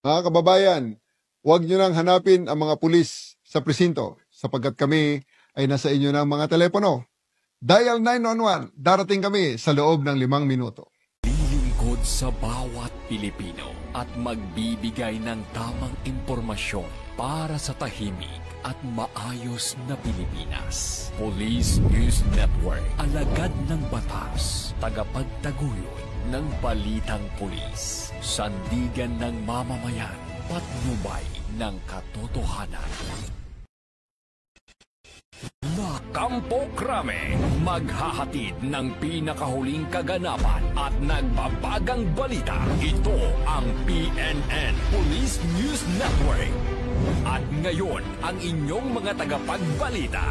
Mga kababayan, huwag nyo nang hanapin ang mga pulis sa presinto sapagkat kami ay nasa inyo ng mga telepono. Dial 911, darating kami sa loob ng 5 minuto. Lilingkod sa bawat Pilipino at magbibigay ng tamang impormasyon para sa tahimik at maayos na Pilipinas. Police News Network, alagad ng batas, tagapagtaguyod ng balitang pulis, sandigan ng mamamayan, patnubay ng katotohanan. Kampo Krame, maghahatid ng pinakahuling kaganapan at nagbabagang balita. Ito ang PNN Police News Network. At ngayon, ang inyong mga tagapagbalita.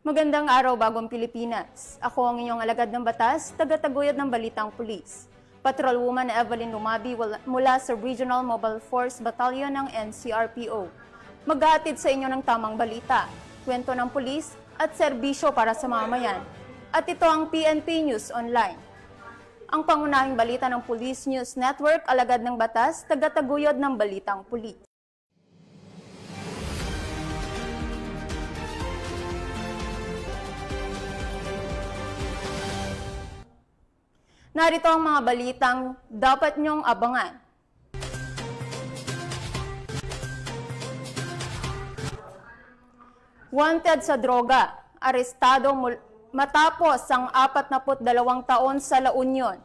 Magandang araw, Bagong Pilipinas. Ako ang inyong alagad ng batas, tagataguyod ng Balitang Pulis. Patrolwoman Evelyn Lumabi mula sa Regional Mobile Force Battalion ng NCRPO. Maghahatid sa inyo ng tamang balita, kwento ng pulis at serbisyo para sa mamamayan. At ito ang PNP News Online. Ang pangunahing balita ng Police News Network, alagad ng batas, tagataguyod ng Balitang Pulis. Narito ang mga balitang dapat niyong abangan. Wanted sa droga, arestado matapos ang 42 taon sa La Union.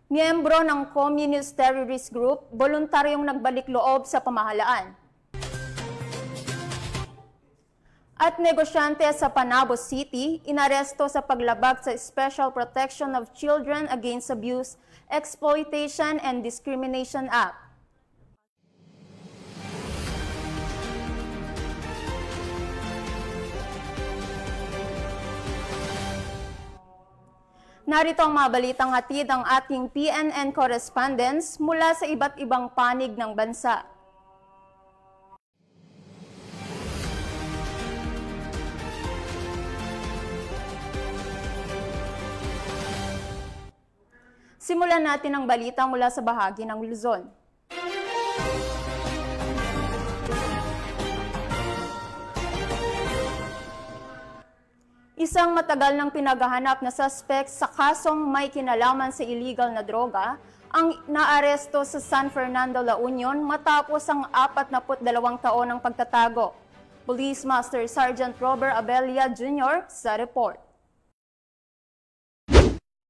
Miyembro ng Communist Terrorist Group, voluntaryong nagbalik loob sa pamahalaan. At negosyante sa Panabo City, inaresto sa paglabag sa Special Protection of Children Against Abuse, Exploitation and Discrimination Act. Narito ang mga balitang hatid ng ating PNN correspondents mula sa iba't ibang panig ng bansa. Simulan natin ang balita mula sa bahagi ng Luzon. Isang matagal nang pinaghahanap na suspect sa kasong may kinalaman sa illegal na droga ang naaresto sa San Fernando, La Union matapos ang 42 taon ng pagtatago. Police Master Sergeant Robert Abella Jr. sa report.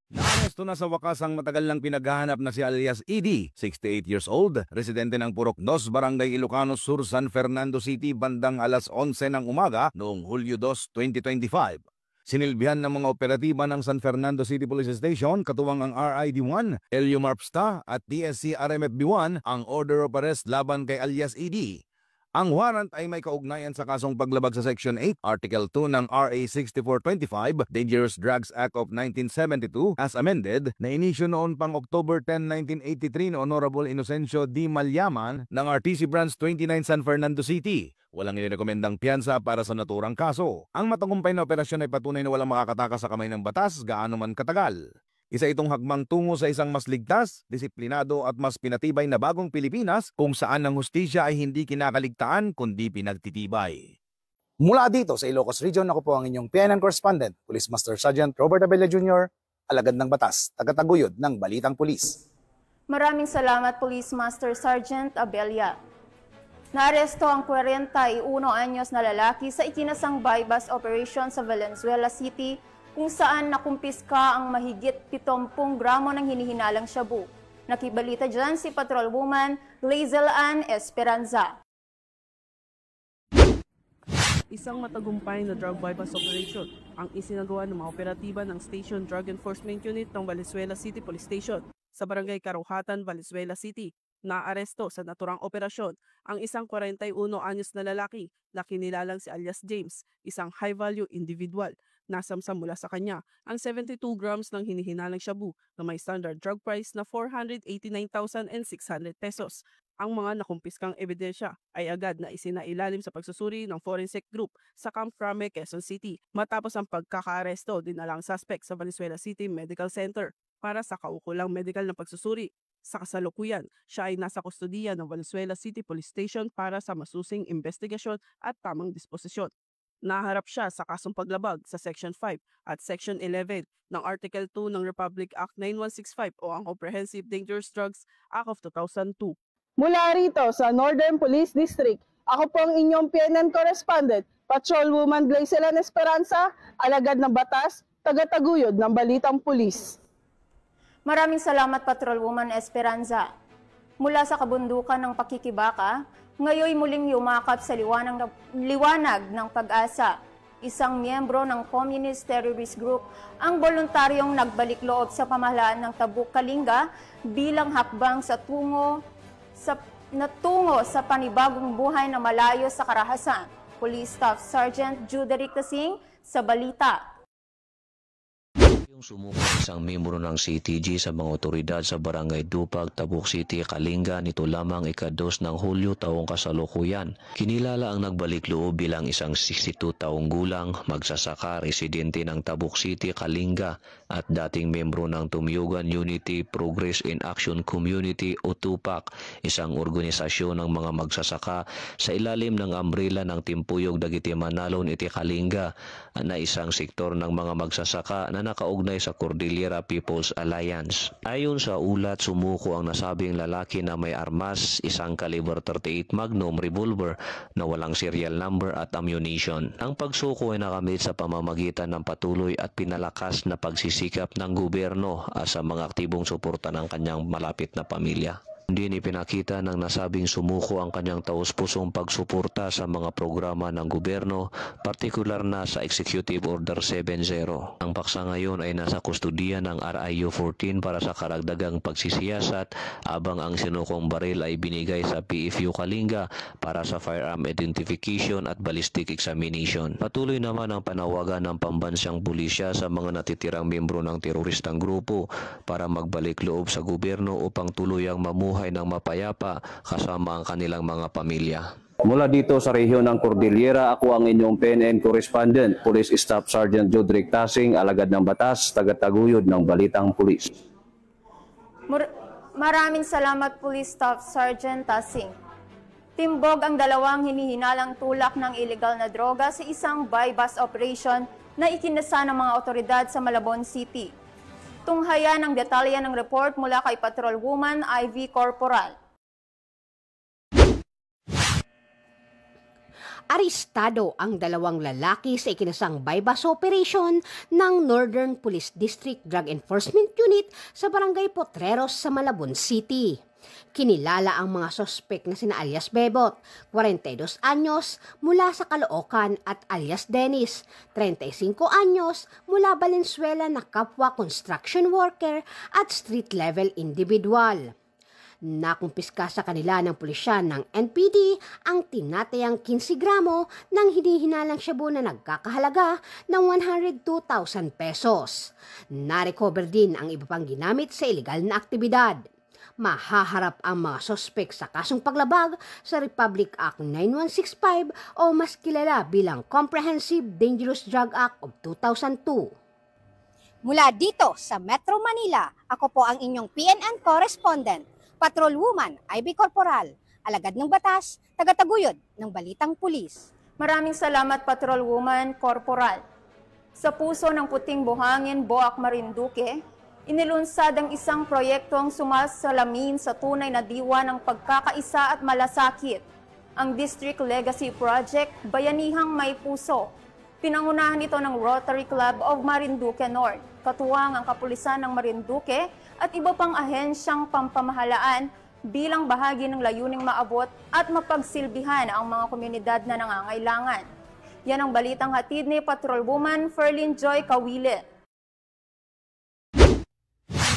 Naaresto na sa wakas ang matagal nang pinaghahanap na si alias ED, 68 years old, residente ng Purok 2, Barangay Ilocano Sur, San Fernando City, bandang alas 11 ng umaga noong Hulyo 2, 2025. Sinilbihan ng mga operatiba ng San Fernando City Police Station, katuwang ang RID-1, LU MARPSTA at TSC RMFB-1 ang order of arrest laban kay alias ED. Ang warrant ay may kaugnayan sa kasong paglabag sa Section 8, Article 2 ng RA 6425, Dangerous Drugs Act of 1972 as amended, na inisyo noon pang October 10, 1983 ni Honorable Inocencio D. Malyaman ng RTC Branch 29 San Fernando City. Walang inirekomendang piyansa para sa naturang kaso. Ang matagumpay na operasyon ay patunay na walang makakatakas sa kamay ng batas gaano man katagal. Isa itong hagmang tungo sa isang mas ligtas, disiplinado at mas pinatibay na bagong Pilipinas kung saan ang hustisya ay hindi kinakaligtaan kundi pinagtitibay. Mula dito sa Ilocos Region, ako po ang inyong PNN correspondent, Police Master Sergeant Robert Abella Jr., alagad ng batas, tagataguyod ng Balitang Pulis. Maraming salamat, Police Master Sergeant Abella. Naaresto ang 41 anyos na lalaki sa ikinasang buy-bust operation sa Valenzuela City kung saan nakumpiska ang mahigit 70 gramo ng hinihinalang shabu. Nakibalita dyan si Patrolwoman Lazel Ann Esperanza. Isang matagumpay na drug bypass operation ang isinagawa ng mga operatiba ng Station Drug Enforcement Unit ng Valenzuela City Police Station sa Barangay Karuhatan, Valenzuela City. Naaresto sa naturang operasyon ang isang 41 anyos na lalaki na kinilalang si alias James, isang high-value individual. Nasamsam mula sa kanya ang 72 grams ng hinihinalang shabu na may standard drug price na 489,600 pesos. Ang mga nakumpiskang ebidensya ay agad na isinailalim sa pagsusuri ng forensic group sa Camp Crame, Quezon City. Matapos ang pagkakaaresto, dinala ang suspect sa Valenzuela City Medical Center para sa kaukulang medical na pagsusuri. Sa kasalukuyan, siya ay nasa kustudiya ng Valenzuela City Police Station para sa masusing investigasyon at tamang disposisyon. Naharap siya sa kasong paglabag sa Section 5 at Section 11 ng Article 2 ng Republic Act 9165 o ang Comprehensive Dangerous Drugs Act of 2002. Mula rito sa Northern Police District, ako po ang inyong PNN correspondent, Patrolwoman Blaiselan Esperanza, alagad ng batas, tagataguyod ng Balitang Pulis. Maraming salamat, Patrolwoman Esperanza. Mula sa kabundukan ng Pakikibaka, ngayon muling yumakap sa liwanag ng pag-asa. Isang miyembro ng Communist Terrorist Group ang voluntaryong nagbalik loob sa pamahalaan ng Tabuk Kalinga bilang hakbang sa tungo sa panibagong buhay na malayo sa karahasan. Police Staff Sergeant Juderic Tasing sa balita. Yung sumuko isang miyembro ng CTG sa mga otoridad sa Barangay Dupag, Tabuk City, Kalinga nito lamang ika-2 ng Hulyo taong kasalukuyan. Kinilala ang nagbalik loob bilang isang 62 taong gulang, magsasaka, residente ng Tabuk City, Kalinga at dating miyembro ng Tumyugan Unity Progress in Action Community o TUPAC, isang organisasyon ng mga magsasaka sa ilalim ng umbrella ng Timpuyog Dagiti Manalon iti Kalinga na isang sektor ng mga magsasaka na nakaugnay sa Cordillera People's Alliance. Ayon sa ulat, sumuko ang nasabing lalaki na may armas, isang caliber 38 Magnum revolver na walang serial number at ammunition. Ang pagsuko ay nakamit sa pamamagitan ng patuloy at pinalakas na pagsisikap ng gobyerno sa mga aktibong suporta ng kanyang malapit na pamilya. Hindi ipinakita ng nasabing sumuko ang kanyang taus-pusong pagsuporta sa mga programa ng gobyerno, partikular na sa Executive Order 70. Ang paksa ngayon ay nasa kustudiya ng RIU 14 para sa karagdagang pagsisiyasat, abang ang sinukong baril ay binigay sa PFU Kalinga para sa firearm identification at ballistic examination. Patuloy naman ang panawagan ng pambansang pulisya sa mga natitirang miyembro ng teroristang grupo para magbalik loob sa gobyerno upang tuluyang mamuhay ng mapayapa kasama ang kanilang mga pamilya. Mula dito sa rehiyon ng Cordillera, ako ang inyong PNN correspondent, Police Staff Sergeant Juderic Tasing, alagad ng batas, tagataguyod ng Balitang Pulis. Maraming salamat, Police Staff Sergeant Tasing. Timbog ang dalawang hinihinalang tulak ng illegal na droga sa isang buy-bus operation na ikinasa ng mga otoridad sa Malabon City. Tunghayan ang detalye ng report mula kay Patrolwoman Ivy Corporal. Arestado ang dalawang lalaki sa ikinasang buy-bus operation ng Northern Police District Drug Enforcement Unit sa Barangay Potreros sa Malabon City. Kinilala ang mga sospek na sina alias Bebot, 42 anyos, mula sa Caloocan at alias Dennis, 35 anyos, mula Valenzuela na kapwa construction worker at street-level individual. Nakumpiska sa kanila ng pulisyan ng NPD ang tinatayang 15 gramo ng hinihinalang shabu na nagkakahalaga ng 102,000 pesos. Na-recover din ang iba pang ginamit sa illegal na aktibidad. Mahaharap ang mga sospek sa kasong paglabag sa Republic Act 9165 o mas kilala bilang Comprehensive Dangerous Drug Act of 2002. Mula dito sa Metro Manila, ako po ang inyong PNN correspondent, Patrolwoman Ivy Corporal, alagad ng batas, tagataguyod ng Balitang Pulis. Maraming salamat, Patrolwoman Corporal. Sa puso ng puting buhangin, Boac, Marinduque, inilunsad ang isang proyektong sumasalamin sa tunay na diwa ng pagkakaisa at malasakit, ang District Legacy Project Bayanihang May Puso. Pinangunahan ito ng Rotary Club of Marinduque North, katuwang ang Kapulisan ng Marinduque at iba pang ahensyang pampamahalaan bilang bahagi ng layuning maabot at mapagsilbihan ang mga komunidad na nangangailangan. Yan ang balitang hatid ni Patrolwoman Ferlyn Joy Kawile.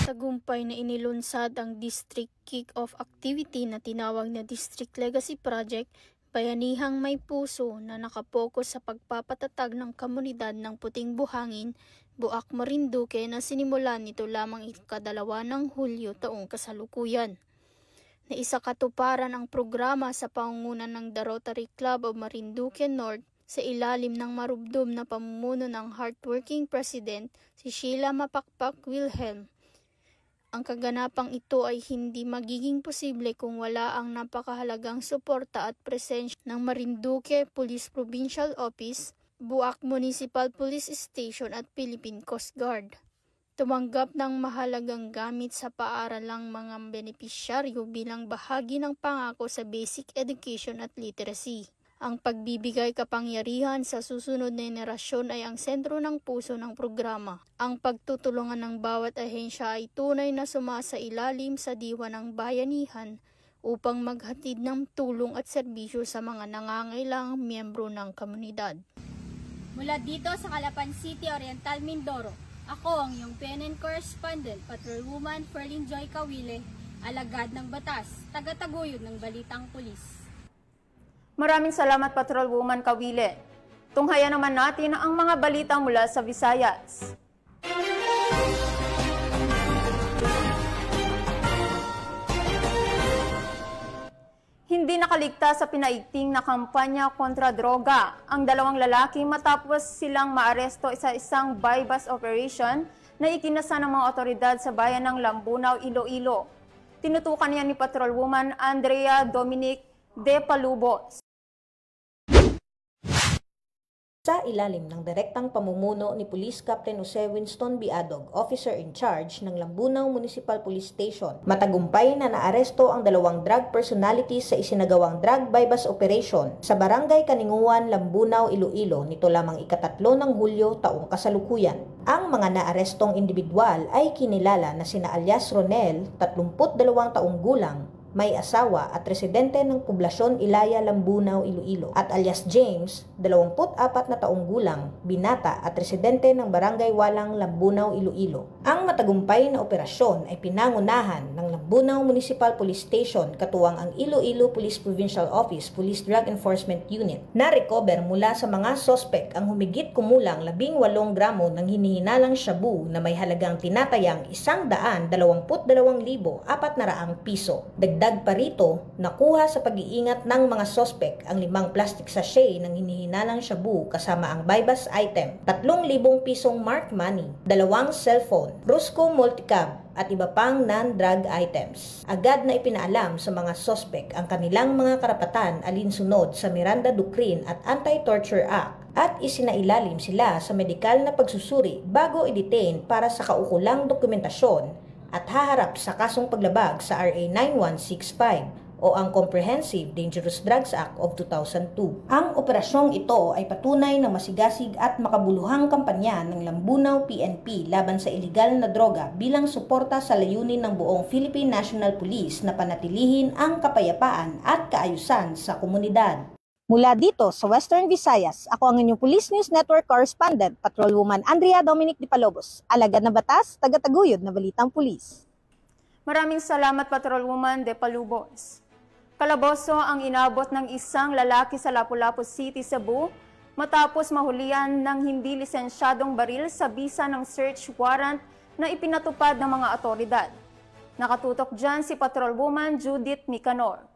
Tagumpay na inilunsad ang District Kick-Off Activity na tinawag na District Legacy Project Bayanihang May Puso na nakapokus sa pagpapatatag ng komunidad ng Puting Buhangin, Boac, Marinduque na sinimulan nito lamang ika-2 ng Hulyo taong kasalukuyan. na isakatuparan ang programa sa pangunguna ng The Rotary Club of Marinduque North sa ilalim ng marubdob na pamumuno ng hardworking president si Sheila Mapakpak Wilhelm. Ang kaganapang ito ay hindi magiging posible kung wala ang napakahalagang suporta at presensya ng Marinduque Police Provincial Office, Buak Municipal Police Station at Philippine Coast Guard. Tumanggap ng mahalagang gamit sa paaralang mga benepisyaryo bilang bahagi ng pangako sa basic education at literacy. Ang pagbibigay kapangyarihan sa susunod na henerasyon ay ang sentro ng puso ng programa. Ang pagtutulungan ng bawat ahensya ay tunay na sumasailalim sa diwa ng bayanihan upang maghatid ng tulong at serbisyo sa mga nangangailangang miyembro ng komunidad. Mula dito sa Calapan City, Oriental Mindoro, ako ang iyong PNN correspondent, Patrolwoman Ferlyn Joy Kawile, alagad ng batas, tagataguyod ng Balitang Pulis. Maraming salamat, Patrolwoman Kawile. Tunghayan naman natin ang mga balita mula sa Visayas. Hindi nakaligtas sa pinaigting na kampanya kontra droga ang dalawang lalaki matapos silang maaresto sa isang bypass operation na ikinasa ng mga otoridad sa bayan ng Lambunaw, Iloilo. Tinutukan niya ni Patrolwoman Andrea Dominic De Palubos. Sa ilalim ng direktang pamumuno ni Police Captain Jose Winston Biadog, Officer in Charge ng Lambunaw Municipal Police Station, matagumpay na naaresto ang dalawang drug personalities sa isinagawang drug bypass operation sa Barangay Kaninguan, Lambunaw, Iloilo nito lamang ika-3 ng Hulyo taong kasalukuyan. Ang mga naarestong individual ay kinilala na sina alias Ronel, 32 taong gulang, may asawa at residente ng poblasyon Ilaya, Lambunaw, Iloilo, at alias James, 24 na taong gulang, binata at residente ng Barangay Walang, Lambunaw, Iloilo. Ang matagumpay na operasyon ay pinangunahan ng Lambunaw Municipal Police Station katuwang ang Iloilo Police Provincial Office Police Drug Enforcement Unit. Na-recover mula sa mga sospek ang humigit kumulang 18 gramo ng hinihinalang shabu na may halagang tinatayang 122,400 piso. Dagdag pa rito, nakuha sa pag-iingat ng mga sospek ang 5 plastic sachet ng hinihinalang shabu kasama ang bypass item, 3,000 pisong mark money, 2 cellphone, Rusco multicab at iba pang non-drug items. Agad na ipinaalam sa mga sospek ang kanilang mga karapatan alinsunod sa Miranda Doctrine at Anti-Torture Act at isinailalim sila sa medikal na pagsusuri bago i-detain para sa kaukulang dokumentasyon at haharap sa kasong paglabag sa RA 9165 o ang Comprehensive Dangerous Drugs Act of 2002. Ang operasyong ito ay patunay na masigasig at makabuluhang kampanya ng Lambunaw PNP laban sa ilegal na droga bilang suporta sa layunin ng buong Philippine National Police na panatilihin ang kapayapaan at kaayusan sa komunidad. Mula dito sa Western Visayas, ako ang inyong Police News Network Correspondent, Patrolwoman Andrea Dominic De Palobos, alagad na batas, tagataguyod na Balitang Pulis. Maraming salamat, Patrolwoman De Palubos. Kalaboso ang inabot ng isang lalaki sa Lapu-Lapu City, Cebu matapos mahulihan ng hindi lisensyadong baril sa bisa ng search warrant na ipinatupad ng mga otoridad. Nakatutok dyan si Patrolwoman Judith Nicanor.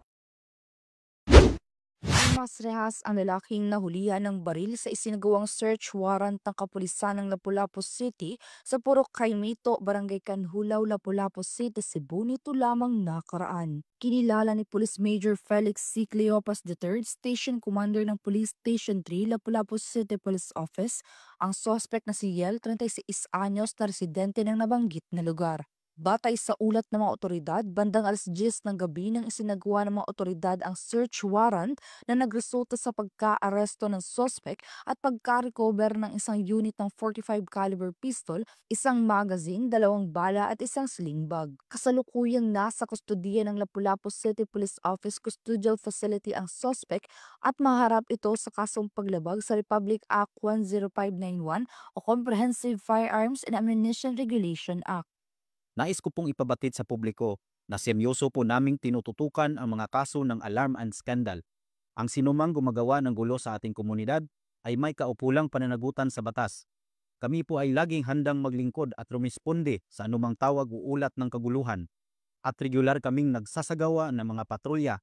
Mas rehas ang lalaking nahulihan ng baril sa isinagawang search warrant ng kapulisan ng Lapu-Lapu City sa Purok Caimito, Barangay Canhulaw, Lapu-Lapu City, Cebu nito lamang nakaraan. Kinilala ni Police Major Felix C. Cleopas III, Station Commander ng Police Station 3, Lapu-Lapu City Police Office, ang suspect na si Yel, 36 anyos na residente ng nabanggit na lugar. Batay sa ulat ng mga otoridad, bandang alas 10 ng gabi nang isinagawa ng mga otoridad ang search warrant na nagresulta sa pagka-aresto ng suspect at pagka-recover ng isang unit ng 45 caliber pistol, isang magazine, 2 bala at isang sling bag. Kasalukuyang nasa kustodiya ng Lapu-Lapu City Police Office Custodial Facility ang suspect at maharap ito sa kasong paglabag sa Republic Act 10591 o Comprehensive Firearms and Ammunition Regulation Act. Nais ko pong ipabatid sa publiko na seryoso po naming tinututukan ang mga kaso ng alarm and scandal. Ang sinumang gumagawa ng gulo sa ating komunidad ay may kaupulang pananagutan sa batas. Kami po ay laging handang maglingkod at rumisponde sa anumang tawag o ulat ng kaguluhan. at regular kaming nagsasagawa ng mga patrolya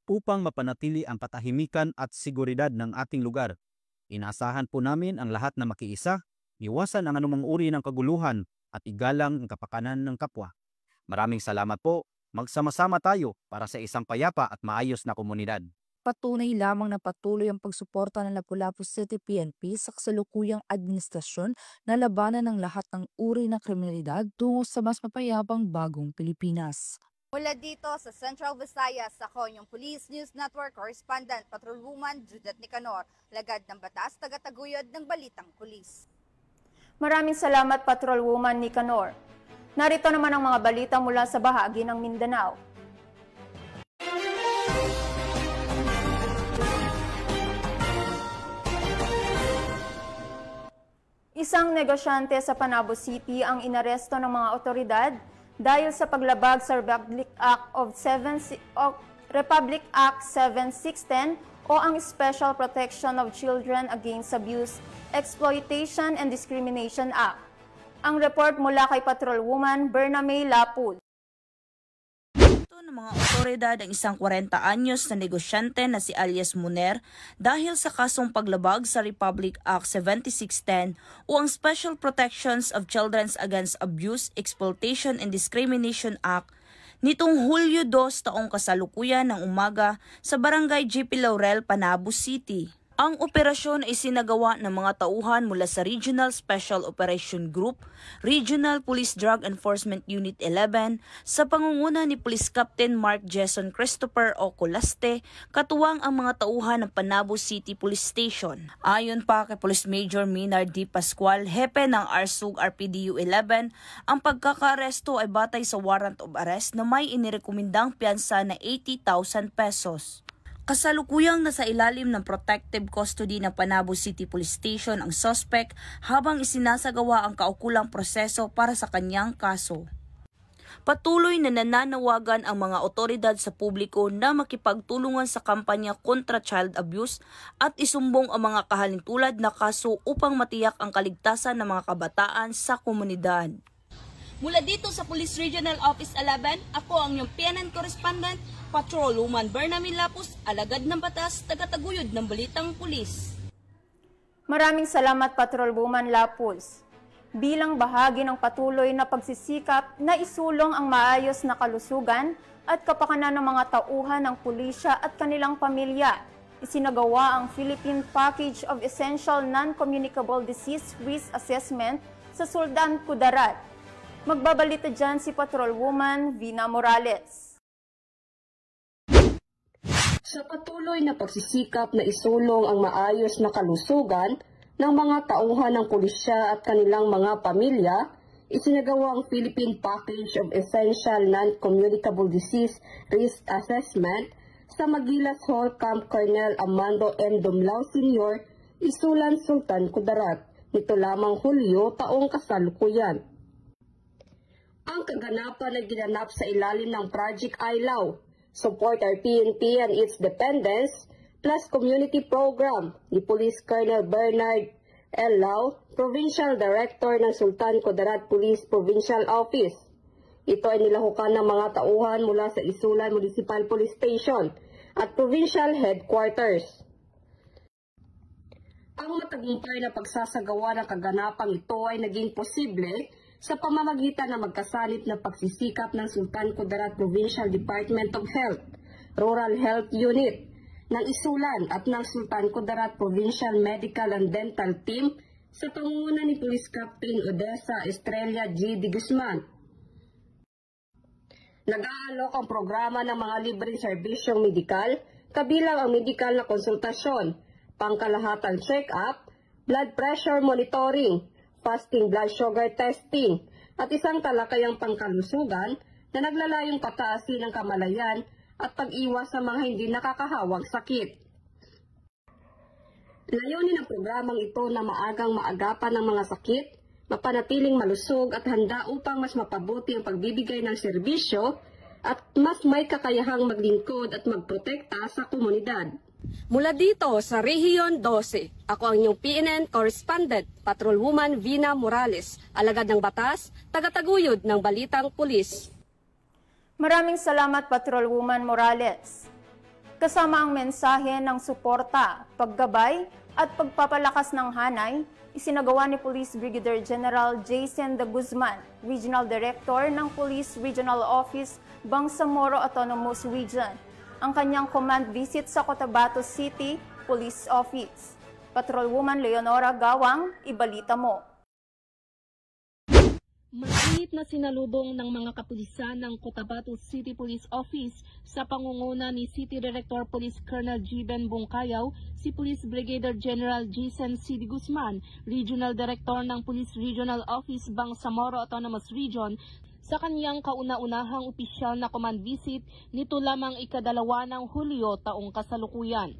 upang mapanatili ang katahimikan at seguridad ng ating lugar. Inasahan po namin ang lahat na makiisa, iwasan ang anumang uri ng kaguluhan at igalang ang kapakanan ng kapwa. Maraming salamat po. Magsama-sama tayo para sa isang payapa at maayos na komunidad. Patunay lamang na patuloy ang pagsuporta ng Lapu-Lapu City PNP sa kasalukuyang administrasyon na labanan ng lahat ng uri ng kriminalidad tungo sa mas mapayapang bagong Pilipinas. Mula dito sa Central Visayas, ako yung Police News Network Correspondent Patrolwoman Judith Nicanor, lagad ng batas, tagataguyod ng Balitang Pulis. Maraming salamat Patrolwoman Nicanor. Narito naman ang mga balita mula sa bahagi ng Mindanao. Isang negosyante sa Panabo City ang inaresto ng mga otoridad dahil sa paglabag sa Republic Act 7610 o ang Special Protection of Children Against Abuse, Exploitation and Discrimination Act. Ang report mula kay Patrolwoman Berna May Lapul. Ng mga otoridad ang isang 40 anyos na negosyante na si alias Muner dahil sa kasong paglabag sa Republic Act 7610 o ang Special Protections of Children Against Abuse, Exploitation and Discrimination Act nitong Hulyo 2 taong kasalukuyan ng umaga sa Barangay GP Laurel, Panabo City. Ang operasyon ay sinagawa ng mga tauhan mula sa Regional Special Operation Group, Regional Police Drug Enforcement Unit 11 sa pangunguna ni Police Captain Mark Jason Christopher Oculaste, katuwang ang mga tauhan ng Panabo City Police Station. Ayon pa kay Police Major Minard D. Pascual, hepe ng RSUG RPDU 11, ang pagkakaaresto ay batay sa warrant of arrest na may inirekomendang piyansa na 80,000 pesos. Kasalukuyang nasa ilalim ng protective custody ng Panabo City Police Station ang suspect habang isinasagawa ang kaukulang proseso para sa kanyang kaso. Patuloy na nananawagan ang mga otoridad sa publiko na makipagtulungan sa kampanya kontra child abuse at isumbong ang mga kahalintulad na kaso upang matiyak ang kaligtasan ng mga kabataan sa komunidad. Mula dito sa Police Regional Office 11, ako ang iyong PNN Correspondent, Patrolwoman Berna May Lapus, alagad ng batas, tagataguyod ng Balitang Pulis. Maraming salamat Patrolwoman Lapus. Bilang bahagi ng patuloy na pagsisikap na isulong ang maayos na kalusugan at kapakanan ng mga tauhan ng pulisya at kanilang pamilya, isinagawa ang Philippine Package of Essential Non-Communicable Disease Risk Assessment sa Sultan Kudarat. Magbabalita dyan si Patrolwoman Vina Morales. Sa patuloy na pagsisikap na isulong ang maayos na kalusugan ng mga tauhan ng pulisya at kanilang mga pamilya, isinagawa ang Philippine Package of Essential Non-Communicable Disease Risk Assessment sa Magilas Hall Camp Colonel Amando M. Dumlao Sr., Isulan, Sultan Kudarat, nito lamang Hulyo taong kasalukuyan. Ang kaganapan ay ginanap sa ilalim ng Project ILAW, Support our PNP and its Dependents, plus Community Program ni Police Colonel Bernard L. Lau, Provincial Director ng Sultan Kudarat Police Provincial Office. Ito ay nilahukan ng mga tauhan mula sa Isulan Municipal Police Station at Provincial Headquarters. Ang matagumpay na pagsasagawa ng kaganapang ito ay naging posible sa pamamagitan ng magkasanib na pagsisikap ng Sultan Kudarat Provincial Department of Health, Rural Health Unit ng Isulan at ng Sultan Kudarat Provincial Medical and Dental Team sa pangunguna ni Police Captain Odessa Estrella G. de Guzman. Nag-aalok ang programa ng mga libreng serbisyong medikal, kabilang ang medikal na konsultasyon, pangkalahatang check-up, blood pressure monitoring, fasting blood sugar testing, at isang talakayang pangkalusugan na naglalayong pataasin ang kamalayan at pag-iwas sa mga hindi nakakahawang sakit. Layunin ng programang ito na maagang maagapan ng mga sakit, mapanatiling malusog at handa upang mas mapabuti ang pagbibigay ng serbisyo at mas may kakayahang maglingkod at magprotekta sa komunidad. Mula dito sa Rehiyon 12, ako ang inyong PNN Correspondent, Patrolwoman Vina Morales, alagad ng batas, tagataguyod ng Balitang Pulis. Maraming salamat, Patrolwoman Morales. Kasama ang mensahe ng suporta, paggabay at pagpapalakas ng hanay, isinagawa ni Police Brigadier General Jason de Guzman, Regional Director ng Police Regional Office, Bangsamoro Autonomous Region, ang kanyang command visit sa Cotabato City Police Office. Patrolwoman Leonora Gawang, ibalita mo. Mainit na sinalubong ng mga kapulisan ng Cotabato City Police Office sa pangunguna ni City Director Police Colonel Giben Bongkayaw, si Police Brigadier General Jason C. de Guzman, Regional Director ng Police Regional Office Bangsamoro Autonomous Region, sa kanyang kauna-unahang opisyal na command visit nito lamang ika-2 ng Hulyo taong kasalukuyan.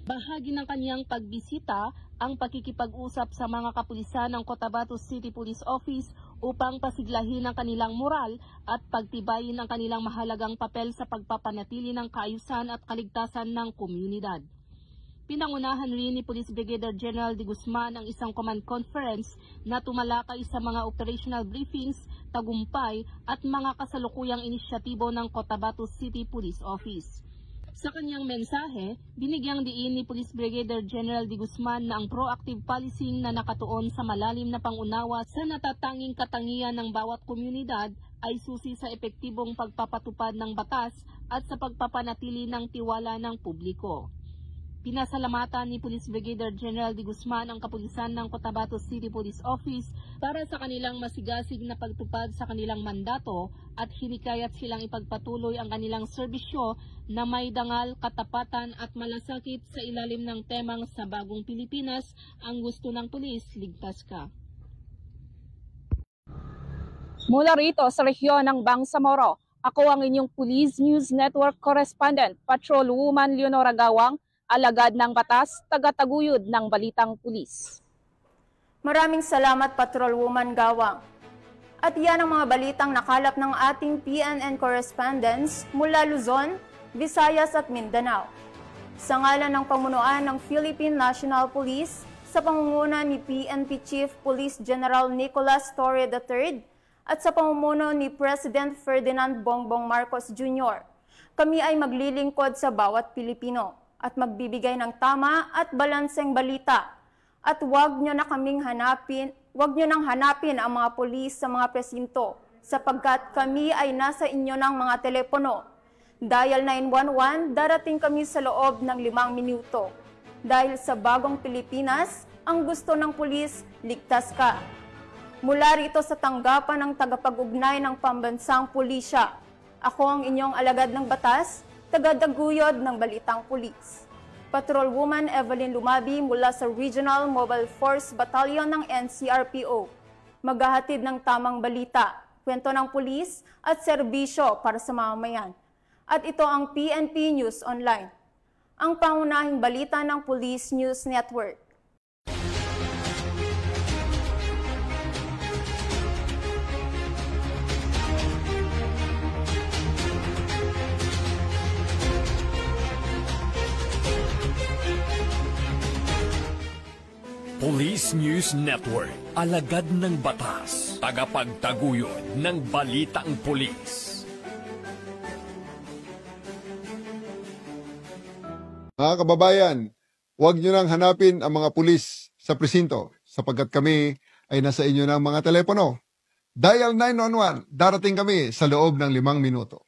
Bahagi ng kanyang pagbisita ang pakikipag-usap sa mga kapulisan ng Cotabato City Police Office upang pasiglahin ang kanilang moral at pagtibayin ang kanilang mahalagang papel sa pagpapanatili ng kaayusan at kaligtasan ng komunidad. Pinangunahan rin ni Police Brigadier General de Guzman ang isang command conference na tumalakay sa mga operational briefings, tagumpay at mga kasalukuyang inisyatibo ng Cotabato City Police Office. Sa kanyang mensahe, binigyang diin ni Police Brigadier General de Guzman na ang proactive policing na nakatuon sa malalim na pangunawa sa natatanging katangian ng bawat komunidad ay susi sa epektibong pagpapatupad ng batas at sa pagpapanatili ng tiwala ng publiko. Pinasalamatan ni Police Brigadier General de Guzman ang kapulisan ng Cotabato City Police Office para sa kanilang masigasig na pagtupad sa kanilang mandato at hinikayat silang ipagpatuloy ang kanilang serbisyo na may dangal, katapatan at malasakit sa ilalim ng temang sa bagong Pilipinas, ang gusto ng pulis, ligtas ka. Mula rito sa rehiyon ng Bangsamoro, ako ang inyong Police News Network Correspondent, Patrolwoman Leonora Gawang, alagad ng batas, tagataguyod ng balitang pulis. Maraming salamat, Patrolwoman Gawang. At yan ang mga balitang nakalap ng ating PNN correspondents mula Luzon, Visayas at Mindanao. Sa ngalan ng pamunuan ng Philippine National Police, sa pangunguna ni PNP Chief Police General Nicolas Torre III at sa pamumuno ni President Ferdinand Bongbong Marcos Jr., kami ay maglilingkod sa bawat Pilipino at magbibigay ng tama at balanseng balita. At huwag nyo nang hanapin ang mga pulis sa mga presinto sapagkat kami ay nasa inyo ng mga telepono. Dial 911, darating kami sa loob ng 5 minuto. Dahil sa bagong Pilipinas, ang gusto ng pulis, ligtas ka. Mula rito sa tanggapan ng tagapag-ugnay ng pambansang pulisya, ako ang inyong alagad ng batas, tagadaguyod ng balitang pulis. Patrolwoman Evelyn Lumabi mula sa Regional Mobile Force Battalion ng NCRPO. Maghahatid ng tamang balita, kwento ng pulis at serbisyo para sa mamamayan. At ito ang PNP News Online, ang pangunahing balita ng Police News Network. Police News Network, alagad ng batas, tagapagtaguyod ng balitang pulis. Mga kababayan, huwag nyo nang hanapin ang mga pulis sa presinto sapagkat kami ay nasa inyo ng mga telepono. Dial 911, darating kami sa loob ng 5 minuto.